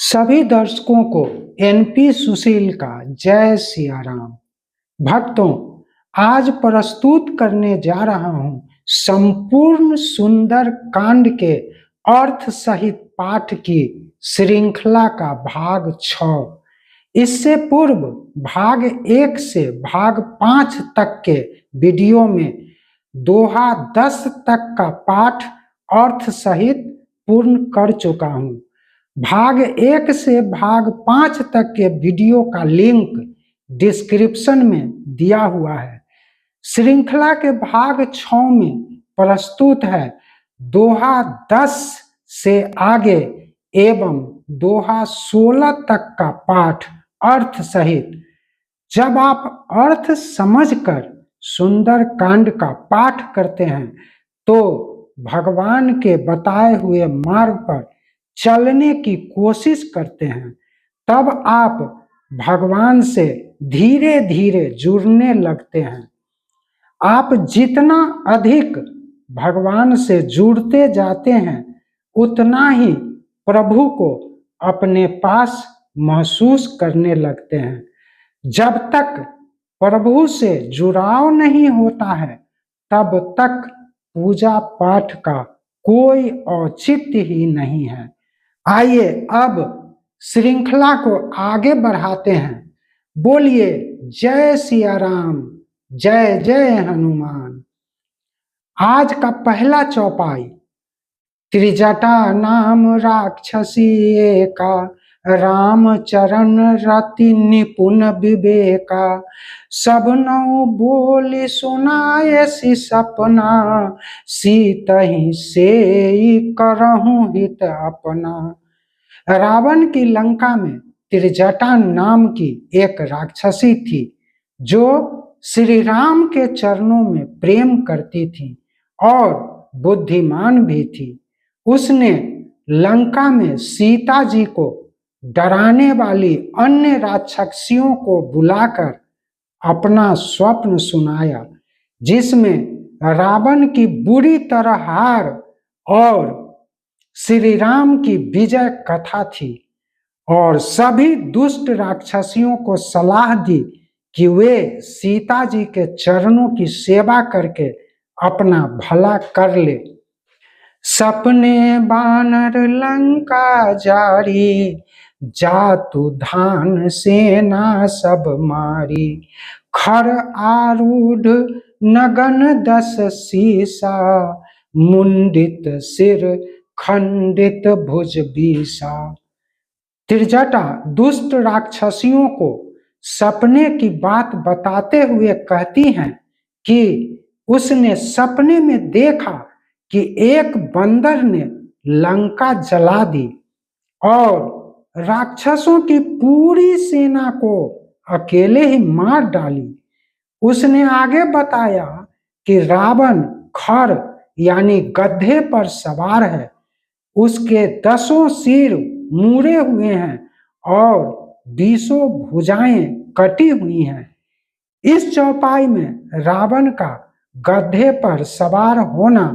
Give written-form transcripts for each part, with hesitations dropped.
सभी दर्शकों को एनपी सुशील का जय सिया राम। भक्तों, आज प्रस्तुत करने जा रहा हूं संपूर्ण सुंदर कांड के अर्थ सहित पाठ की श्रृंखला का भाग 6। इससे पूर्व भाग 1 से भाग 5 तक के वीडियो में दोहा 10 तक का पाठ अर्थ सहित पूर्ण कर चुका हूं। भाग 1 से भाग 5 तक के वीडियो का लिंक डिस्क्रिप्शन में दिया हुआ है। श्रृंखला के भाग 6 में प्रस्तुत है दोहा 10 से आगे एवं दोहा 16 तक का पाठ अर्थ सहित। जब आप अर्थ समझकर सुंदर कांड का पाठ करते हैं तो भगवान के बताए हुए मार्ग पर चलने की कोशिश करते हैं, तब आप भगवान से धीरे धीरे जुड़ने लगते हैं। आप जितना अधिक भगवान से जुड़ते जाते हैं उतना ही प्रभु को अपने पास महसूस करने लगते हैं। जब तक प्रभु से जुड़ाव नहीं होता है तब तक पूजा पाठ का कोई औचित्य ही नहीं है। आइए अब श्रृंखला को आगे बढ़ाते हैं। बोलिए जय सिया राम, जय जय हनुमान। आज का पहला चौपाई। त्रिजटा नाम राक्षसी एका, राम चरण रति निपुण विवेका। सब नौ बोली सुनाए सी सपना, सीतहि सेई करहु हित अपना। रावण की लंका में त्रिजटा नाम की एक राक्षसी थी जो श्री राम के चरणों में प्रेम करती थी और बुद्धिमान भी थी। उसने लंका में सीता जी को डराने वाली अन्य राक्षसियों को बुलाकर अपना स्वप्न सुनाया, जिसमें रावण की बुरी तरह हार और श्री राम की विजय कथा थी। और सभी दुष्ट राक्षसियों को सलाह दी कि वे सीता जी के चरणों की सेवा करके अपना भला कर ले। सपने बानर लंका जारी, जातु धान सेना सब मारी। खर आरूढ़ नगन 10 सीसा, मुंडित सिर खंडित भुज बीसा। त्रिजटा दुष्ट राक्षसियों को सपने की बात बताते हुए कहती हैं कि उसने सपने में देखा कि एक बंदर ने लंका जला दी और राक्षसों की पूरी सेना को अकेले ही मार डाली। उसने आगे बताया कि रावण खर यानी गधे पर सवार है, उसके 10 सिर मुड़े हुए हैं और 20 भुजाएं कटी हुई हैं। इस चौपाई में रावण का गधे पर सवार होना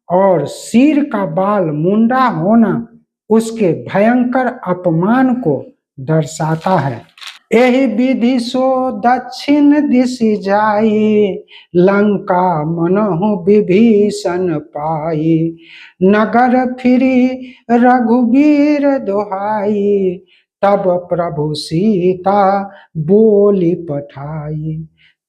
और सिर का बाल मुंडा होना उसके भयंकर अपमान को दर्शाता है। एहि विधि सो दक्षिण दिशि जाई, लंका मनहु विभीषण पाई। नगर फिरी रघुबीर दोहाई, तब प्रभु सीता बोली पठाई।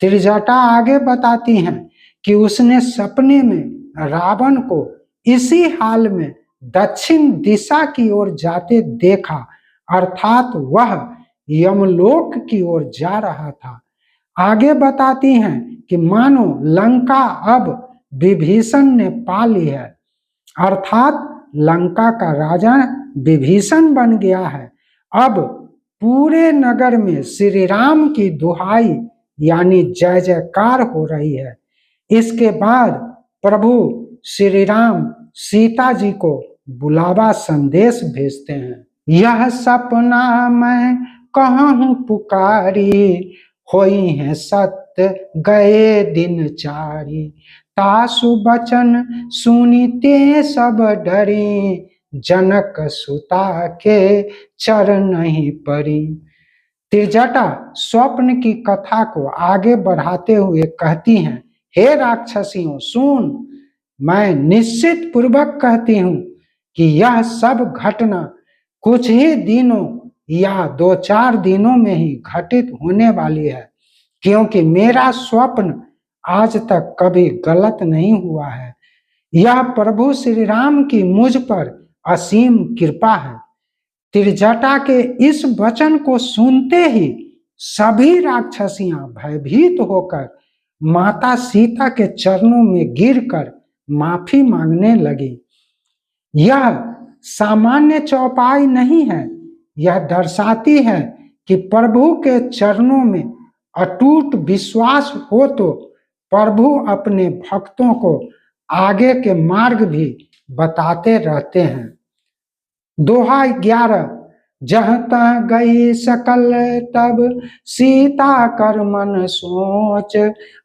त्रिजटा आगे बताती हैं कि उसने सपने में रावण को इसी हाल में दक्षिण दिशा की ओर जाते देखा, अर्थात वह यमलोक की ओर जा रहा था। आगे बताती हैं कि मानो लंका अब विभीषण ने पा ली है, अर्थात लंका का राजा विभीषण बन गया है। अब पूरे नगर में श्री राम की दुहाई यानी जय जयकार हो रही है। इसके बाद प्रभु श्री राम सीता जी को बुलावा संदेश भेजते हैं। यह सपना मैं कहूँ पुकारी, होई है सत्य गए दिन चारी। तासु बचन सुनीते सब डरे, जनक सुता के चरण ही परी। त्रिजटा स्वप्न की कथा को आगे बढ़ाते हुए कहती हैं, हे राक्षसियों सुन, मैं निश्चित पूर्वक कहती हूं कि यह सब घटना कुछ ही दिनों या 2-4 दिनों में ही घटित होने वाली है, क्योंकि मेरा स्वप्न आज तक कभी गलत नहीं हुआ है। यह प्रभु श्री राम की मुझ पर असीम कृपा है। त्रिजटा के इस वचन को सुनते ही सभी राक्षसियां भयभीत होकर माता सीता के चरणों में गिरकर माफी मांगने लगी। यह सामान्य चौपाई नहीं है, यह दर्शाती है कि प्रभु के चरणों में अटूट विश्वास हो तो प्रभु अपने भक्तों को आगे के मार्ग भी बताते रहते हैं। दोहा 11, जहाँ तह गई सकल तब सीता कर मन सोच,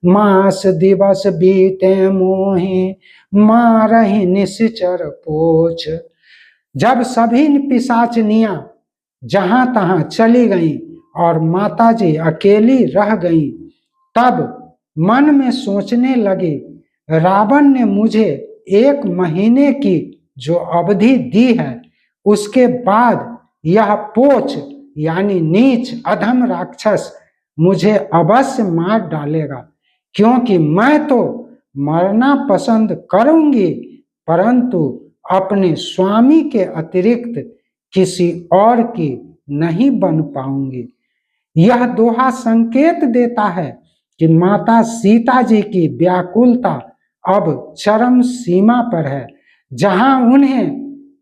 मास दिवस बीते मोहि मारहि निश्चर पोच। जब सभी पिशाचनियां जहां तहां चली गईं और माताजी अकेली रह गईं, तब मन में सोचने लगी, रावण ने मुझे 1 महीने की जो अवधि दी है, उसके बाद यह पोच यानी नीच अधम राक्षस मुझे अवश्य मार डालेगा, क्योंकि मैं तो मरना पसंद करूंगी, परंतु अपने स्वामी के अतिरिक्त किसी और की नहीं बन पाऊंगी। यह दोहा संकेत देता है कि माता सीता जी की व्याकुलता अब चरम सीमा पर है, जहां उन्हें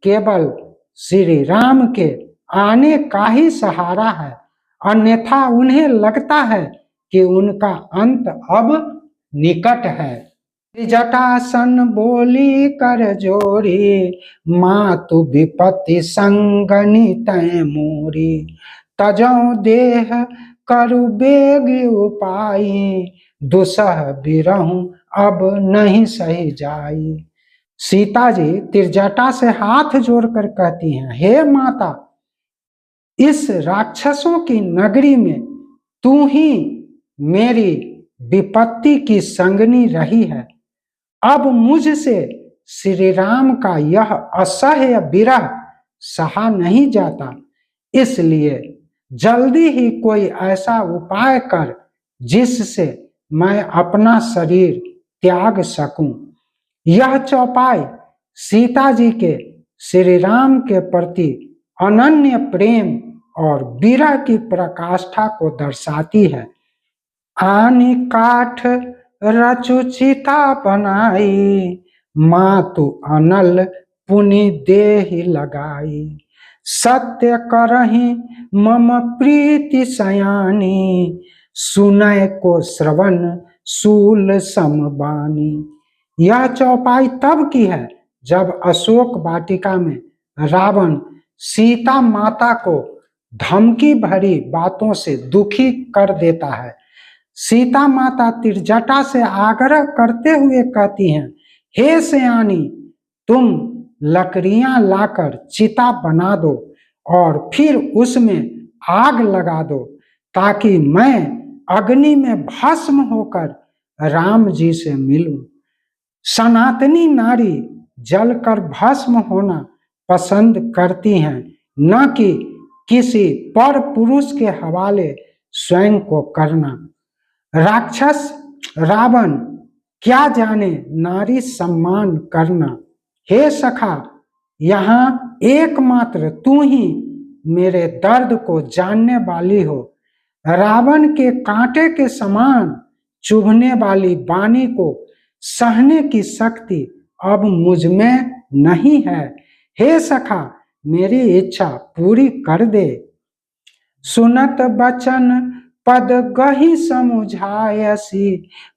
केवल श्री राम के आने का ही सहारा है, अन्यथा उन्हें लगता है कि उनका अंत अब निकट है। जटासन बोली कर जोरी, मातु विपत्ति संगनि तय मोरी, तजौ देह करु बेग उपाई, दुसह बिरहु अब नहीं सही जाई। सीता जी त्रिजटा से हाथ जोड़कर कहती हैं, हे माता, इस राक्षसों की नगरी में तू ही मेरी विपत्ति की संगनी रही है। अब मुझसे श्री राम का यह असह्य विरह सहा नहीं जाता, इसलिए जल्दी ही कोई ऐसा उपाय कर जिससे मैं अपना शरीर त्याग सकूं। यह चौपाई सीता जी के श्री राम के प्रति अनन्य प्रेम और विरह की प्रकाष्ठा को दर्शाती है। आनी काठ रचु चिता बनाई, मातु अनल पुनि देहि लगाई, सत्य करहि मम प्रीति सयानी, सुनय को श्रवण शूल समबानी। यह चौपाई तब की है जब अशोक वाटिका में रावण सीता माता को धमकी भरी बातों से दुखी कर देता है। सीता माता त्रिजटा से आग्रह करते हुए कहती हैं, हे सयानी, तुम लकड़ियां लाकर चिता बना दो और फिर उसमें आग लगा दो, ताकि मैं अग्नि में भस्म होकर राम जी से मिलूं। सनातनी नारी जलकर भस्म होना पसंद करती हैं, न कि किसी पर पुरुष के हवाले स्वयं को करना। राक्षस रावण क्या जाने नारी सम्मान करना। हे सखा, यहाँ एकमात्र तू ही मेरे दर्द को जानने वाली हो। रावण के कांटे के समान चुभने वाली वाणी को सहने की शक्ति अब मुझ में नहीं है। हे सखा, मेरी इच्छा पूरी कर दे। सुनत बचन पद गहि समुझायसी,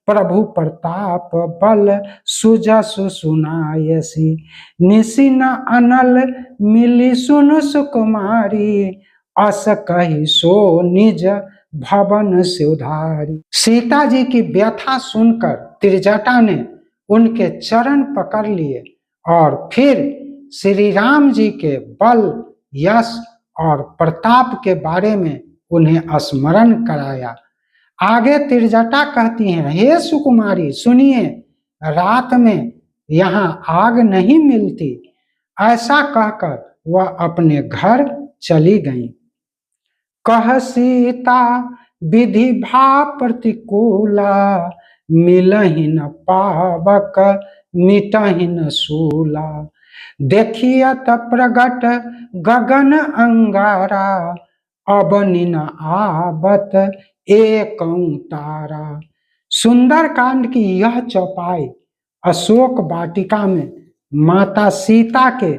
प्रभु प्रताप बल सुजसु सुनायसी, निशि न अनल मिली सुन सुकुमारी, अस कहि सो निज भवन से उधारी। सीता जी की व्यथा सुनकर त्रिजटा ने उनके चरण पकड़ लिए और फिर श्री राम जी के बल, यश और प्रताप के बारे में उन्हें स्मरण कराया। आगे त्रिजटा कहती हैं, हे सुकुमारी सुनिए, रात में यहाँ आग नहीं मिलती। ऐसा कहकर वह अपने घर चली गईं। कह सीता विधि भा प्रतिकूला, मिलहि न पावक मिटहि न सूला। देखियत प्रगट गगन अंगारा, अबनि न आवत एकौ तारा। सुंदरकांड की यह चौपाई अशोक वाटिका में माता सीता के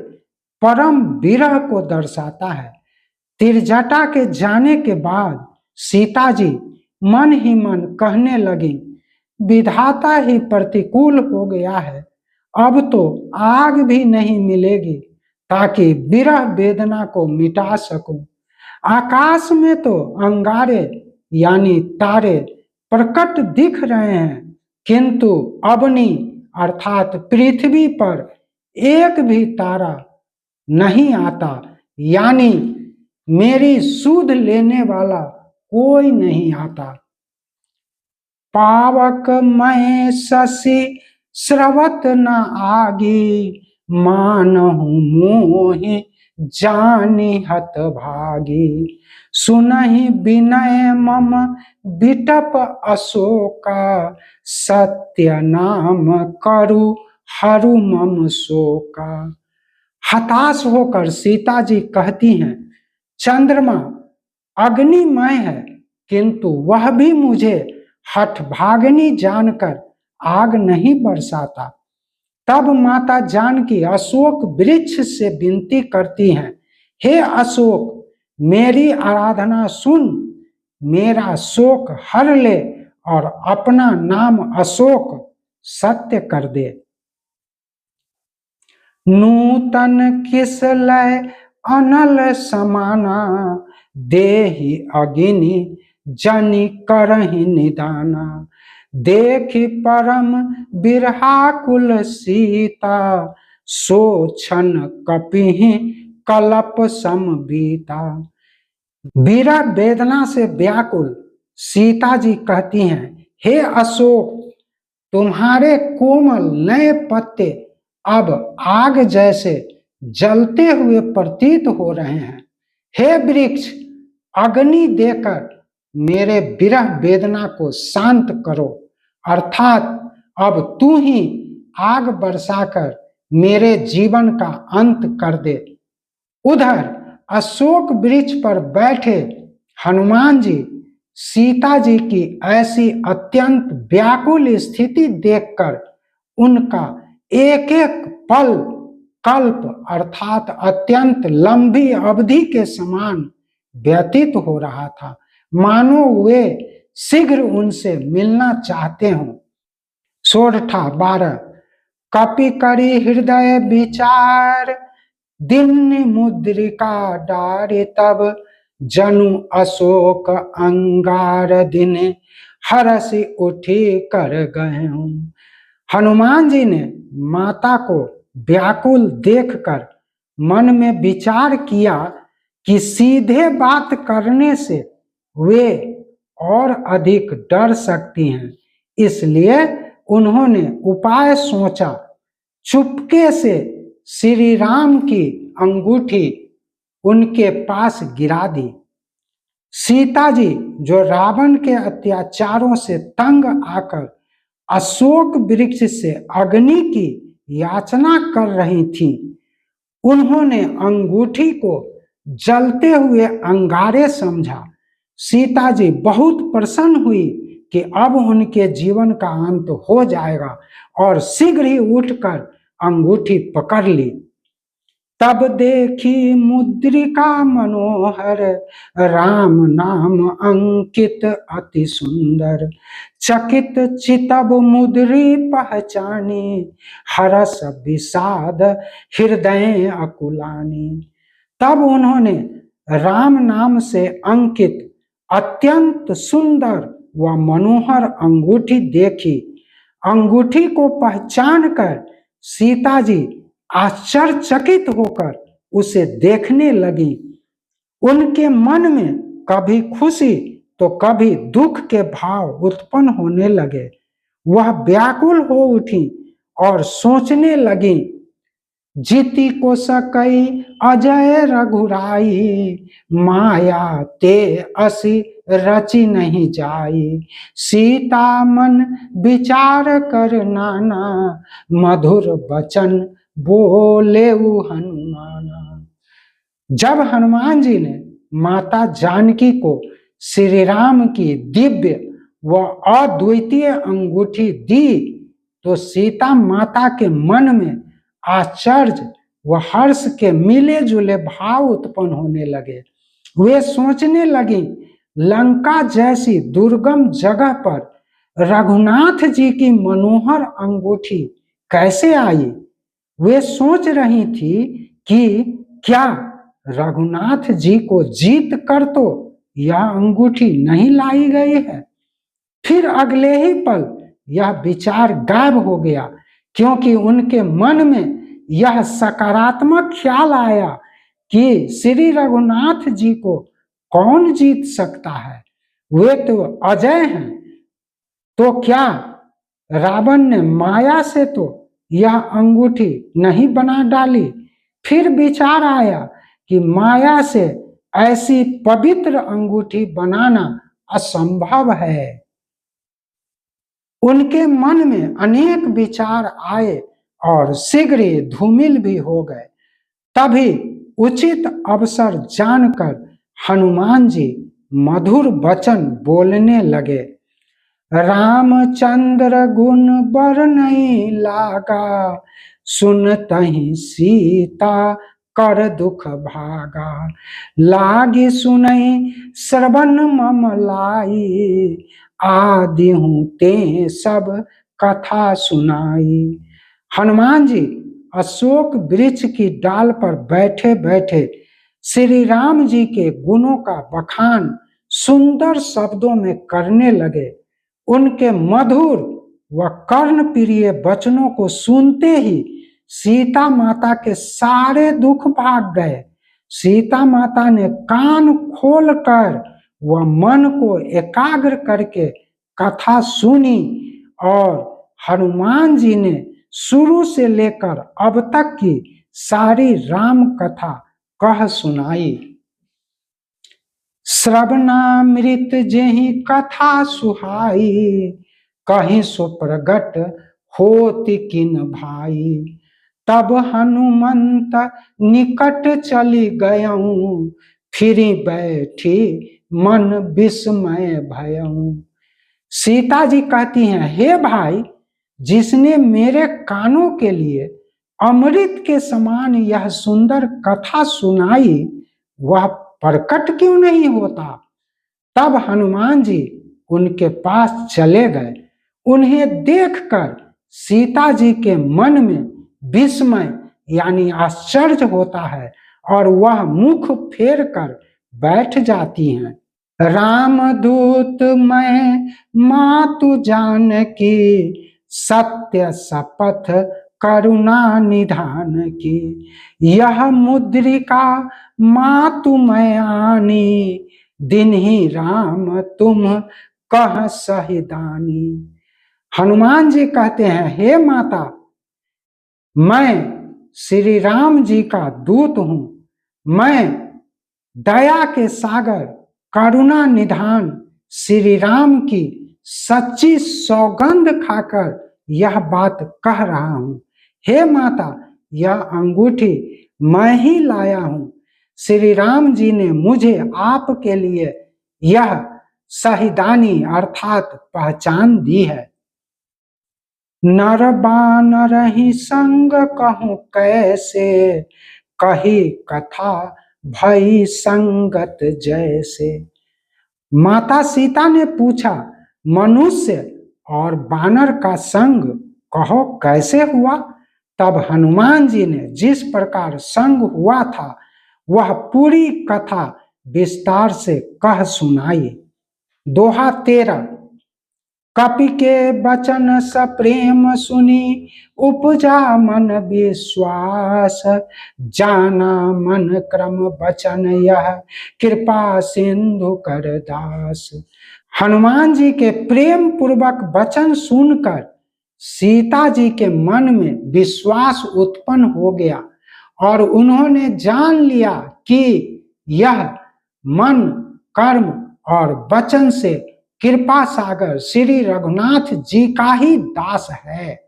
परम विरह को दर्शाता है। त्रिजटा के जाने के बाद सीता जी मन ही मन कहने लगी, विधाता ही प्रतिकूल हो गया है, अब तो आग भी नहीं मिलेगी ताकि विरह वेदना को मिटा सकूं। आकाश में तो अंगारे यानी तारे प्रकट दिख रहे हैं, किंतु अवनी अर्थात पृथ्वी पर एक भी तारा नहीं आता, यानी मेरी सुध लेने वाला कोई नहीं आता। पावक मैं शशि स्रवत न आगी, मानहु मोहि जानि हत भागी। सुनहि विनय मम बिटप अशोका, सत्य नाम करु हरु मम शोका। हताश होकर सीता जी कहती हैं, चंद्रमा अग्निमय है, किंतु वह भी मुझे हठभागिनी जानकर आग नहीं बरसाता। तब माता जानकी अशोक वृक्ष से विनती करती हैं, हे अशोक, मेरी आराधना सुन, मेरा शोक हर ले और अपना नाम अशोक सत्य कर दे। नूतन किस लय अनल समाना, देहि अगिनि जनि करहि निदाना। देखि परम बिरहाकुल सीता, सोछन कपिहि कलप समबीता। विरह वेदना से व्याकुल सीता जी कहती हैं, हे अशोक, तुम्हारे कोमल नए पत्ते अब आग जैसे जलते हुए प्रतीत हो रहे हैं। हे वृक्ष, अग्नि देकर मेरे विरह वेदना को शांत करो, अर्थात अब तू ही आग बरसाकर मेरे जीवन का अंत कर दे। उधर अशोक वृक्ष पर बैठे हनुमान जी सीता जी की ऐसी अत्यंत व्याकुल स्थिति देखकर उनका एक एक पल कल्प अर्थात अत्यंत लंबी अवधि के समान व्यतीत हो रहा था, मानो वे शीघ्र उनसे मिलना चाहते हों। सोरठा 12। कपि करी हृदय विचार, दिन मुद्रिका डारे तब। जनु अशोक अंगार दिन, हरसि उठी कर गए हूं। हनुमान जी ने माता को व्याकुल देखकर मन में विचार किया कि सीधे बात करने से वे और अधिक डर सकती हैं, इसलिए उन्होंने उपाय सोचा। चुपके से श्री राम की अंगूठी उनके पास गिरा दी। सीता जी जो रावण के अत्याचारों से तंग आकर अशोक वृक्ष से अग्नि की याचना कर रही थीं, उन्होंने अंगूठी को जलते हुए अंगारे समझा। सीता जी बहुत प्रसन्न हुई कि अब उनके जीवन का अंत हो जाएगा और शीघ्र ही उठकर अंगूठी पकड़ ली। तब देखी मुद्रिका मनोहर, राम नाम अंकित अति सुंदर। चकित चितब मुद्री पहचानी, हरस विषाद हृदय अकुलानी। तब उन्होंने राम नाम से अंकित अत्यंत सुंदर व मनोहर अंगूठी देखी। अंगूठी को पहचान कर सीता जी आश्चर्यचकित होकर उसे देखने लगी। उनके मन में कभी खुशी तो कभी दुख के भाव उत्पन्न होने लगे। वह व्याकुल हो उठी और सोचने लगी, जीती को सकई अजय रघुराई, माया ते असी रची नहीं जाई। सीता मन विचार कर नाना, मधुर वचन बोले हनुमाना। जब हनुमान जी ने माता जानकी को श्री राम की दिव्य व अद्वितीय अंगूठी दी तो सीता माता के मन में आश्चर्य व हर्ष के मिले जुले भाव उत्पन्न होने लगे। वे सोचने लगी, लंका जैसी दुर्गम जगह पर रघुनाथ जी की मनोहर अंगूठी कैसे आई। वे सोच रही थी कि क्या रघुनाथ जी को जीत कर तो यह अंगूठी नहीं लाई गई है। फिर अगले ही पल यह विचार गायब हो गया, क्योंकि उनके मन में यह सकारात्मक ख्याल आया कि श्री रघुनाथ जी को कौन जीत सकता है, वे तो अजय हैं। तो क्या रावण ने माया से तो यह अंगूठी नहीं बना डाली। फिर विचार आया कि माया से ऐसी पवित्र अंगूठी बनाना असंभव है। उनके मन में अनेक विचार आए और शीघ्र ही धूमिल भी हो गए। तभी उचित अवसर जानकर हनुमान जी मधुर वचन बोलने लगे। रामचंद्र गुण बरनई लागा, सुनतहि सीता कर दुख भागा। लागी सुनई श्रवण मम लाई, आदि हूँ ते सब कथा सुनाई। हनुमान जी अशोक वृक्ष की डाल पर बैठे बैठे श्री राम जी के गुणों का बखान सुंदर शब्दों में करने लगे। उनके मधुर व कर्ण प्रिय वचनों को सुनते ही सीता माता के सारे दुख भाग गए। सीता माता ने कान खोलकर व मन को एकाग्र करके कथा सुनी और हनुमान जी ने शुरू से लेकर अब तक की सारी राम कथा कह सुनाई। श्रवणामृत जेहि कथा सुहाई, कहीं सो प्रगट होति किन भाई। तब हनुमंत निकट चली गयऊं, फिरी बैठी मन विस्मय भयऊं। सीता जी कहती हैं, हे भाई, जिसने मेरे कानों के लिए अमृत के समान यह सुंदर कथा सुनाई, वह प्रकट क्यों नहीं होता। तब हनुमान जी उनके पास चले गए। उन्हें देखकर सीता जी के मन में विस्मय यानी आश्चर्य होता है और वह मुख फेर कर बैठ जाती हैं। रामदूत मैं मातु जानकी, सत्य शपथ करुणा निधान की। यह मुद्रिका मातु मैं आनी, दिन ही राम तुम कह सहिदानी। हनुमान जी कहते हैं, हे माता, मैं श्री राम जी का दूत हूं। मैं दया के सागर करुणा निधान श्री राम की सच्ची सौगंध खाकर यह बात कह रहा हूं। हे माता, यह अंगूठी मैं ही लाया हूं। श्री राम जी ने मुझे आपके लिए यह सहिदानी अर्थात पहचान दी है। नर बानर ही संग कहूं कैसे, कही कथा भई संगत जैसे। माता सीता ने पूछा, मनुष्य और बानर का संग कहो कैसे हुआ। तब हनुमान जी ने जिस प्रकार संग हुआ था वह पूरी कथा विस्तार से कह सुनाई। दोहा 13। कपि के बचन सप्रेम सुनी, उपजा मन विश्वास। जाना मन क्रम बचन यह, कृपा सिंधु कर दास। हनुमान जी के प्रेम पूर्वक वचन सुनकर सीता जी के मन में विश्वास उत्पन्न हो गया और उन्होंने जान लिया कि यह मन, कर्म और वचन से कृपा सागर श्री रघुनाथ जी का ही दास है।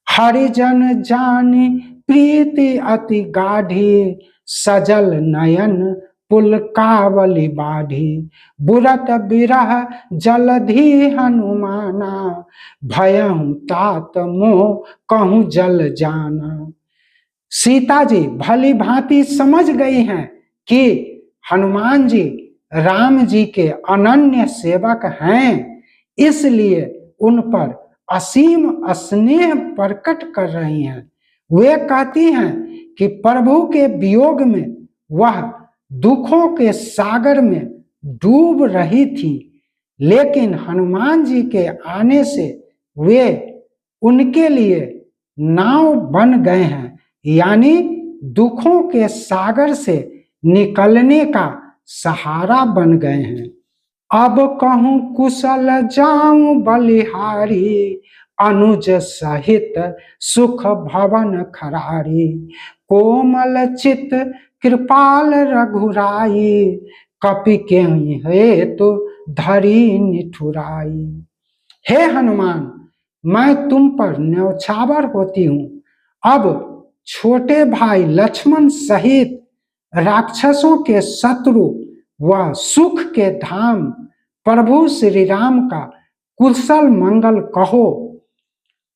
हरिजन जानी प्रीति अति गाढ़ी, सजल नयन पुलकावली बाढ़ी। बुरत बिरह जलधि हनुमाना, भयहु तात मोह कहूँ जल जाना। सीता जी भली भांति समझ गई हैं कि हनुमान जी राम जी के अनन्य सेवक हैं, इसलिए उन पर असीम स्नेह प्रकट कर रही हैं। वे कहती हैं कि प्रभु के वियोग में वह दुखों के सागर में डूब रही थी, लेकिन हनुमान जी के आने से वे उनके लिए नाव बन गए हैं, यानी दुखों के सागर से निकलने का सहारा बन गए हैं। अब कहूँ कुशल जाऊं बलिहारी, अनुज सहित सुख भवन खरारी। कोमल चित कृपाल रघुराई, कपि के हेतु धरी निठुराई। हे हनुमान, मैं तुम पर न्यौछावर होती हूँ। अब छोटे भाई लक्ष्मण सहित राक्षसों के शत्रु व सुख के धाम प्रभु श्री राम का कुशल मंगल कहो।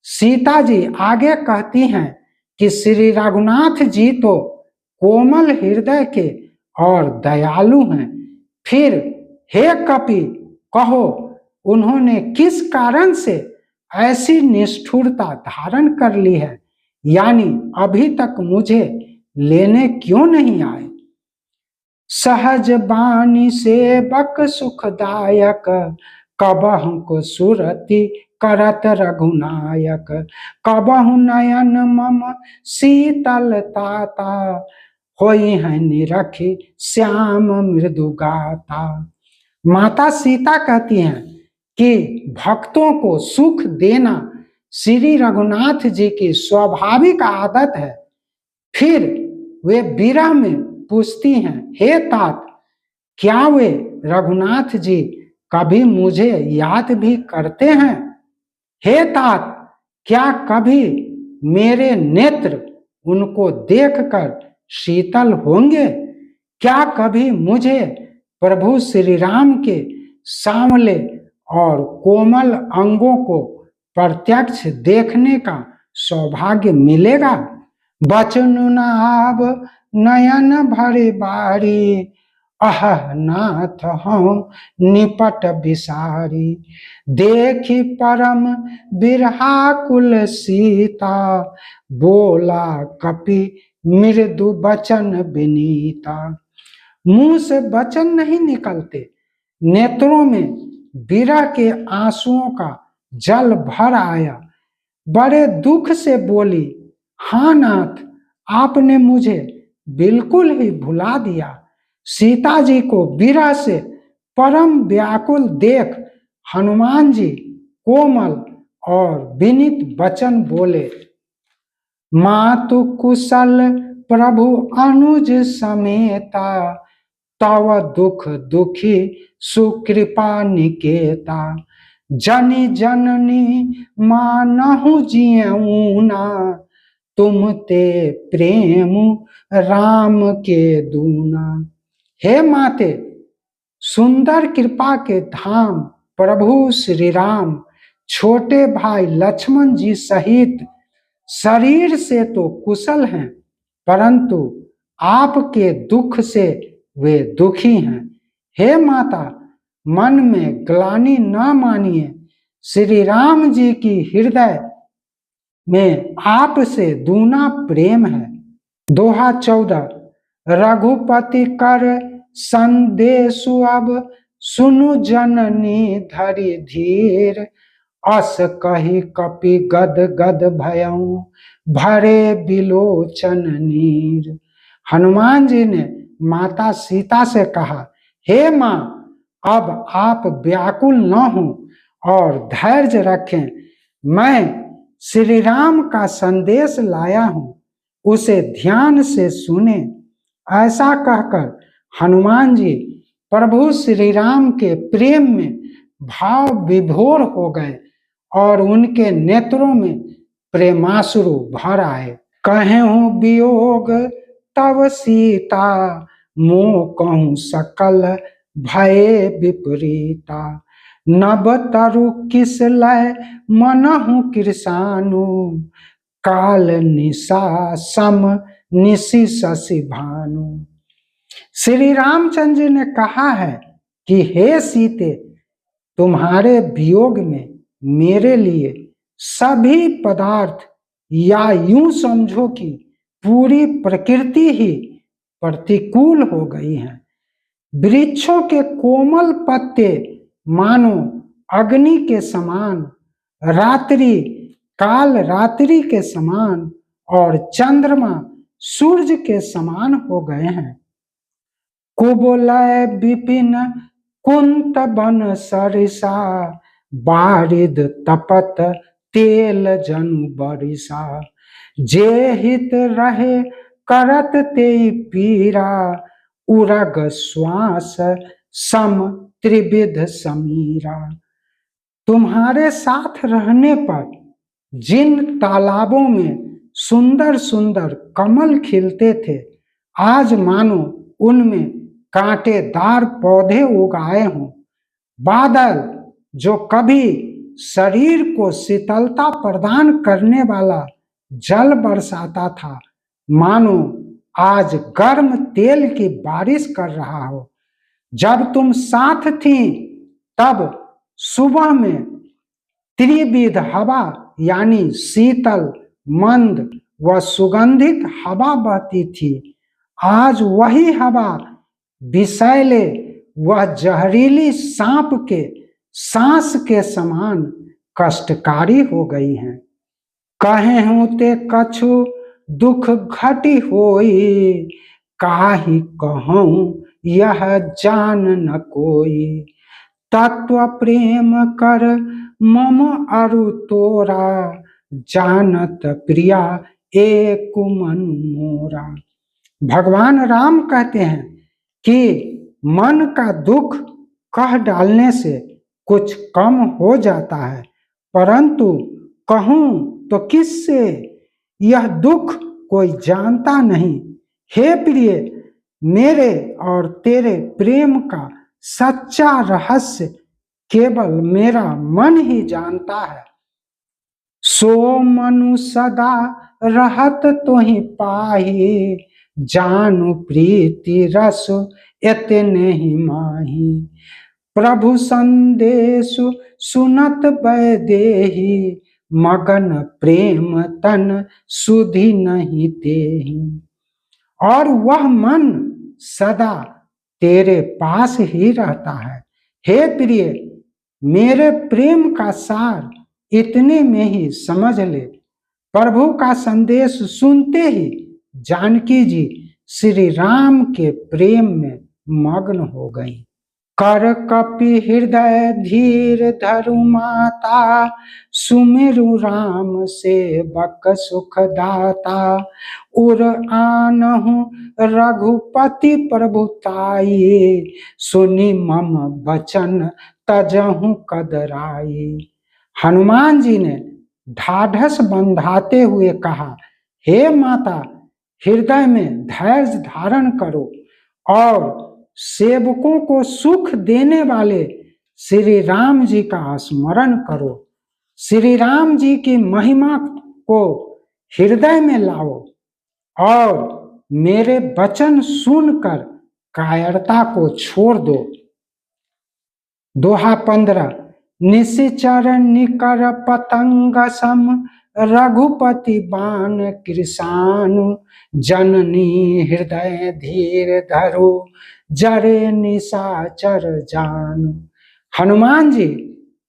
सीता जी आगे कहती हैं कि श्री रघुनाथ जी तो कोमल हृदय के और दयालु हैं, फिर हे कपि कहो, उन्होंने किस कारण से ऐसी निष्ठुरता धारण कर ली है, यानी अभी तक मुझे लेने क्यों नहीं आए। सहज बानी सेवक सुखदायक, कबहु को सुरति करत रघुनायक। कबहु नयन मम शीतलताता, होई है निरखी श्याम मृदु गाता। माता सीता कहती हैं कि भक्तों को सुख देना श्री रघुनाथ जी की स्वाभाविक आदत है। फिर वे विरह में पूछती हैं, हे तात, क्या वे रघुनाथ जी कभी मुझे याद भी करते हैं? हे तात, क्या कभी मेरे नेत्र उनको देखकर शीतल होंगे? क्या कभी मुझे प्रभु श्री राम के सांवले और कोमल अंगों को प्रत्यक्ष देखने का सौभाग्य मिलेगा? बचन नाभ नयन भरे बारी, अह नाथ हूँ निपट बिसारी। देखी परम बिरहाकुल सीता, बोला कपि मृदु बचन विनीता। मुंह से वचन नहीं निकलते, नेत्रों में विरह के आंसुओं का जल भर आया। बड़े दुख से बोली, हाँ नाथ, आपने मुझे बिल्कुल ही भुला दिया। सीता जी को विरह से परम व्याकुल देख हनुमान जी कोमल और विनीत वचन बोले, मातु कुशल प्रभु अनुज समेता, तव दुख दुखी सुकृपा निकेता। जनि जननी मानहु जियऊना, तुम ते प्रेम राम के दूना। हे माते, सुंदर कृपा के धाम प्रभु श्री राम छोटे भाई लक्ष्मण जी सहित शरीर से तो कुशल हैं, परंतु आपके दुख से वे दुखी हैं। हे माता, मन में ग्लानि न मानिए, श्री राम जी की हृदय में आपसे दूना प्रेम है। दोहा 14। रघुपति कर संदेशु अब, सुनु जननी धरि धीर, अस कही कपि गद गद भयऊ, भरे बिलोचन नीर। हनुमान जी ने माता सीता से कहा, हे माँ, अब आप व्याकुल न हो और धैर्य रखें। मैं श्री राम का संदेश लाया हूं, उसे ध्यान से सुने। ऐसा कहकर हनुमान जी प्रभु श्री राम के प्रेम में भाव विभोर हो गए और उनके नेत्रों में प्रेमाश्रु भर आए। कहूं वियोग तव सीता, मोह कहूं सकल भये विपरीता। नभ तरु किस लय मनहु कृसानु, काल निशा सम निशि शशि भानु। श्री रामचंद्र जी ने कहा है कि हे सीते, तुम्हारे वियोग में मेरे लिए सभी पदार्थ, या यूं समझो कि पूरी प्रकृति ही प्रतिकूल हो गई है। वृक्षों के कोमल पत्ते मानो अग्नि के समान, रात्रि काल रात्रि के समान और चंद्रमा सूर्य के समान हो गए हैं। कुबलय विपिन कुंत बन सरिसा, बारिद तपत तेल जनु बरिसा। जे हित रहे करत ते पीरा, उरग श्वास सम त्रिविध समीरा। तुम्हारे साथ रहने पर जिन तालाबों में सुंदर सुंदर कमल खिलते थे, आज मानो उनमें कांटेदार पौधे उगाए हों। बादल जो कभी शरीर को शीतलता प्रदान करने वाला जल बरसाता था, मानो आज गर्म तेल की बारिश कर रहा हो। जब तुम साथ थी तब सुबह में त्रिविध हवा यानी शीतल, मंद व सुगंधित हवा बहती थी। आज वही हवा विषैले वह जहरीली सांप के सांस के समान कष्टकारी हो गई हैं। कहे हूं ते कछु दुख घटी होई, काहि कहूं यह जान न कोई। तत्व प्रेम कर मम अरु तोरा, जानत प्रिया एक मन मोरा। भगवान राम कहते हैं कि मन का दुख कह डालने से कुछ कम हो जाता है, परंतु कहूं तो किससे, यह दुख कोई जानता नहीं। हे प्रिय, मेरे और तेरे प्रेम का सच्चा रहस्य केवल मेरा मन ही जानता है। सो मनु सदा रहत तोहि पाही, जानु प्रीति रस एतने ही माही। प्रभु संदेश सुनत वैदेही, मगन प्रेम तन सुधि नहीं तेहि। और वह मन सदा तेरे पास ही रहता है। हे प्रिय, मेरे प्रेम का सार इतने में ही समझ ले। प्रभु का संदेश सुनते ही जानकी जी श्री राम के प्रेम में मग्न हो गई। कर कपि हृदय धीर धरु माता, सुमिरु राम सेवक सुख दाता। उर आनहु रघुपति प्रभुताई, सुनि मम बचन तजहु कदराई। हनुमान जी ने ढाढ़स बंधाते हुए कहा, हे माता, हृदय में धैर्य धारण करो और सेवकों को सुख देने वाले श्री राम जी का स्मरण करो। श्री राम जी की महिमा को हृदय में लाओ और मेरे वचन सुनकर कायरता को छोड़ दो। दोहा 15। निशिचर निकर पतंग सम, रघुपति बाण कृशानु। जननी हृदय धीर धरु, जरे निशाचर जान। हनुमान जी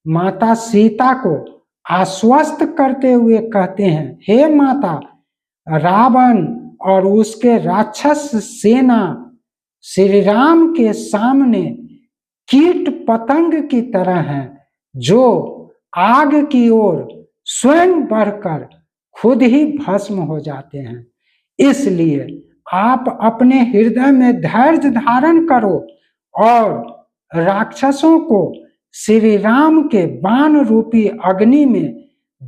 माता सीता को आश्वस्त करते हुए कहते हैं, हे माता, रावण और उसके राक्षस सेना श्री राम के सामने कीट पतंग की तरह हैं, जो आग की ओर स्वयं बढ़कर खुद ही भस्म हो जाते हैं। इसलिए आप अपने हृदय में धैर्य धारण करो और राक्षसों को श्री राम के बाण रूपी अग्नि में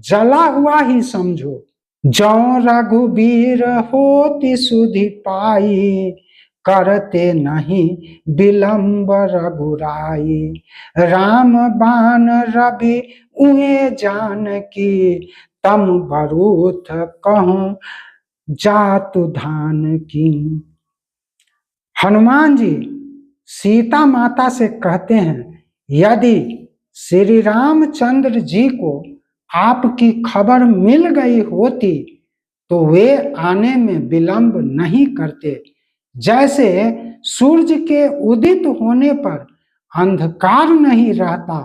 जला हुआ ही समझो। जौ रघुबीर होति सुधि पाई, करते नहीं विलंब रघुराई। राम बाण रवि उए जानकी, तम बरूथ कहूं जातु धान की। हनुमान जी सीता माता से कहते हैं, यदि श्री रामचंद्र जी को आपकी खबर मिल गई होती तो वे आने में विलंब नहीं करते। जैसे सूर्य के उदित होने पर अंधकार नहीं रहता,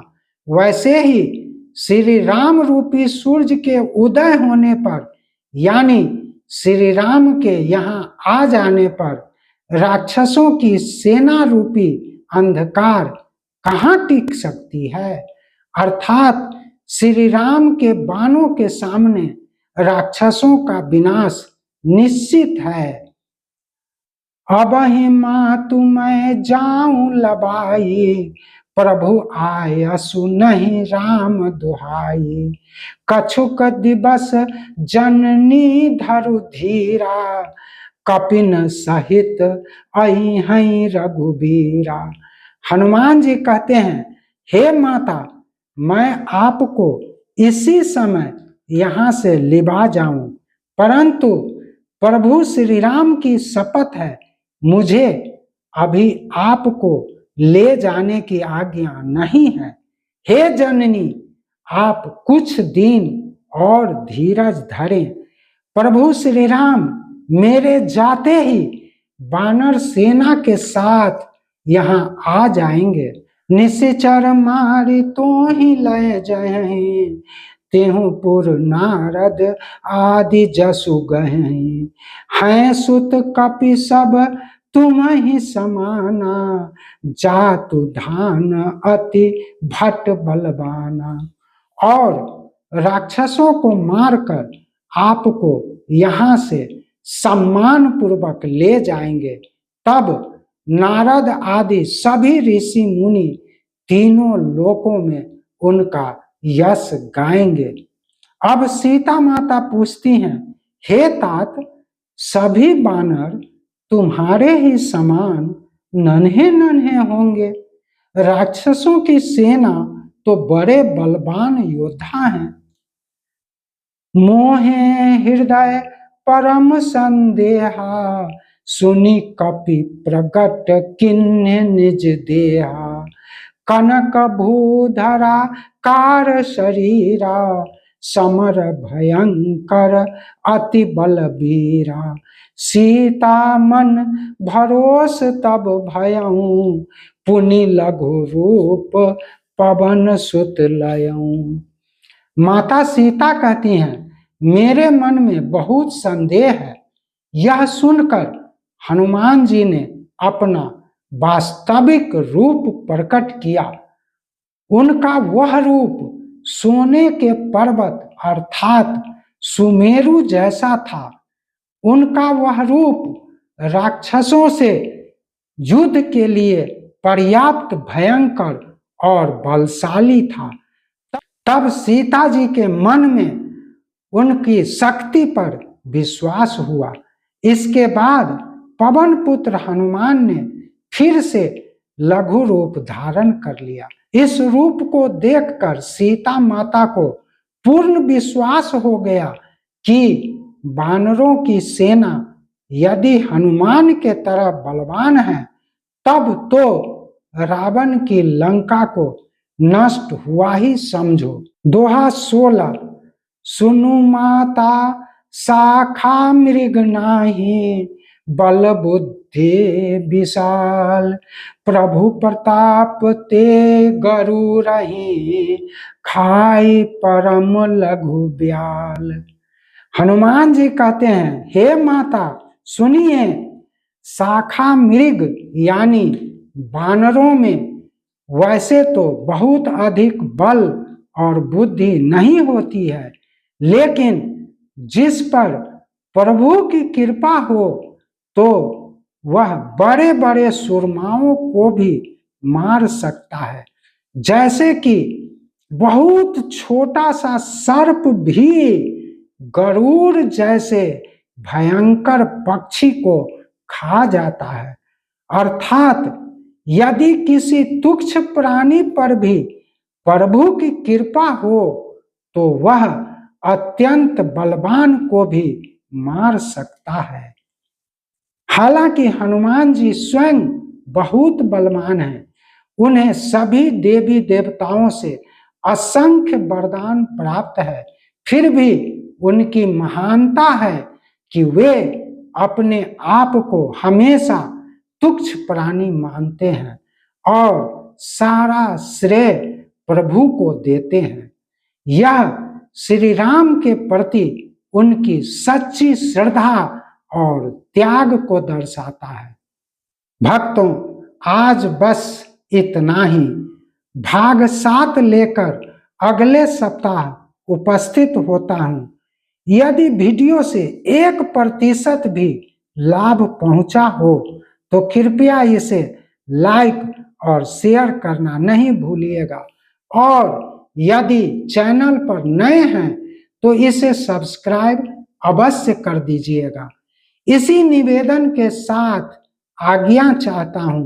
वैसे ही श्री राम रूपी सूर्य के उदय होने पर, यानी श्री राम के यहाँ आ जाने पर राक्षसों की सेना रूपी अंधकार कहाँ टिक सकती है। अर्थात श्री राम के बाणों के सामने राक्षसों का विनाश निश्चित है। अब ही मातु मैं जाऊं लबाई, प्रभु आयसु नहीं राम दुहाई। कछुक दिवस जननी धरु धीरा, कपिन सहित अहि रघुबीरा। हनुमान जी कहते हैं, हे माता, मैं आपको इसी समय यहाँ से लिबा जाऊं, परंतु प्रभु श्री राम की शपथ है, मुझे अभी आपको ले जाने की आज्ञा नहीं है। हे जननी, आप कुछ दिन और धीरज धरें। प्रभु श्री राम मेरे जाते ही वानर सेना के साथ यहाँ आ जाएंगे। निश्चर मारी तो ही लय जय, तेहु पुर नारद आदि जसु गहि। हैं सुत कपि सब तुम ही समाना, जातु धान अति भट बलवाना। और राक्षसों को मारकर आपको यहाँ से सम्मान पूर्वक ले जाएंगे। तब नारद आदि सभी ऋषि मुनि तीनों लोकों में उनका यश गाएंगे। अब सीता माता पूछती हैं, हे तात, सभी बानर तुम्हारे ही समान नन्हे नन्हे होंगे। राक्षसों की सेना तो बड़े बलवान योद्धा हैं। मोहे हृदय परम संदेहा, सुनी कपि प्रगट किन्ने निज देहा। कनक भूधरा कार शरीरा, समर भयंकर अति बलबीरा। सीता मन भरोस तब भयऊं, पुनि लघु रूप पवन सुत लयऊं। माता सीता कहती हैं, मेरे मन में बहुत संदेह है। यह सुनकर हनुमान जी ने अपना वास्तविक रूप प्रकट किया। उनका वह रूप सोने के पर्वत अर्थात सुमेरु जैसा था। उनका वह रूप राक्षसों से युद्ध के लिए पर्याप्त भयंकर और बलशाली था। तब सीता जी के मन में उनकी शक्ति पर विश्वास हुआ। इसके बाद पवन पुत्र हनुमान ने फिर से लघु रूप धारण कर लिया। इस रूप को देखकर सीता माता को पूर्ण विश्वास हो गया कि वानरों की सेना यदि हनुमान के तरह बलवान है, तब तो रावण की लंका को नष्ट हुआ ही समझो। दोहा 16। सुनु माता शाखा मृग नाही, बल बुद्धि विशाल, प्रभु प्रताप ते गरुरही, खाई परम लघु ब्याल। हनुमान जी कहते हैं, हे माता सुनिए, शाखा मृग यानी वानरों में वैसे तो बहुत अधिक बल और बुद्धि नहीं होती है, लेकिन जिस पर प्रभु की कृपा हो तो वह बड़े बड़े सुरमाओं को भी मार सकता है। जैसे कि बहुत छोटा सा सर्प भी गरुड़ जैसे भयंकर पक्षी को खा जाता है। अर्थात यदि किसी तुच्छ प्राणी पर भी प्रभु की कृपा हो तो वह अत्यंत बलवान को भी मार सकता है। हालांकि हनुमान जी स्वयं बहुत बलवान हैं, उन्हें सभी देवी देवताओं से असंख्य वरदान प्राप्त है, फिर भी उनकी महानता है कि वे अपने आप को हमेशा तुच्छ प्राणी मानते हैं और सारा श्रेय प्रभु को देते हैं। यह श्री राम के प्रति उनकी सच्ची श्रद्धा और त्याग को दर्शाता है। भक्तों, आज बस इतना ही। भाग 7 लेकर अगले सप्ताह उपस्थित होता हूं। यदि वीडियो से 1% भी लाभ पहुंचा हो तो कृपया इसे लाइक और शेयर करना नहीं भूलिएगा, और यदि चैनल पर नए हैं तो इसे सब्सक्राइब अवश्य कर दीजिएगा। इसी निवेदन के साथ आज्ञा चाहता हूं।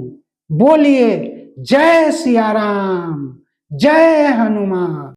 बोलिए जय सिया राम, जय हनुमान।